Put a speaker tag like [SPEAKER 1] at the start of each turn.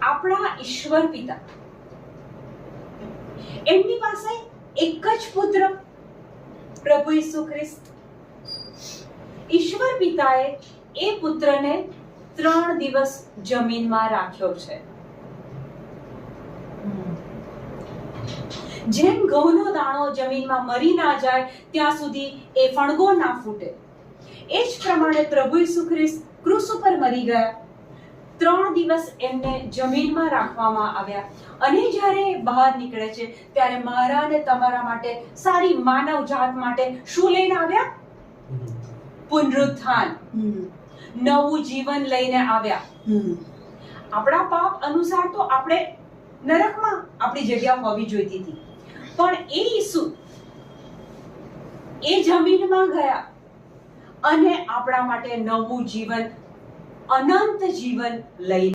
[SPEAKER 1] આપણા ઈશ્વર પિતા, એમની પાસે એક જ પુત્ર પ્રભુ ઈસુ ખ્રિસ્ત. ઈશ્વર પિતાએ એ પુત્રને 3 દિવસ જમીનમાં રાખ્યો છે. જેમ ઘઉંનો દાણો જમીનમાં મરી ના જાય ત્યાં સુધી એ ફણગો ના ફૂટે, એ જ પ્રમાણે પ્રભુ ઈસુ ખ્રિસ્ત ક્રૂસ ઉપર મરી ગયા. 3 દિવસ એમને જમીનમાં રાખવામાં આવ્યા અને જ્યારે બહાર નીકળે છે ત્યારે મારા અને તમારા માટે, સારી માનવ જાત માટે શું લઈને આવ્યા? પુનરુત્થાન, નવું જીવન લઈને આવ્યા. આપણા પાપ અનુસાર તો આપણે નરકમાં આપણી જગ્યા હોવી જોઈતી હતી, પણ એ ઈસુ એ જમીનમાં ગયા અને આપણા માટે નવું જીવન, અનંત જીવન લઈ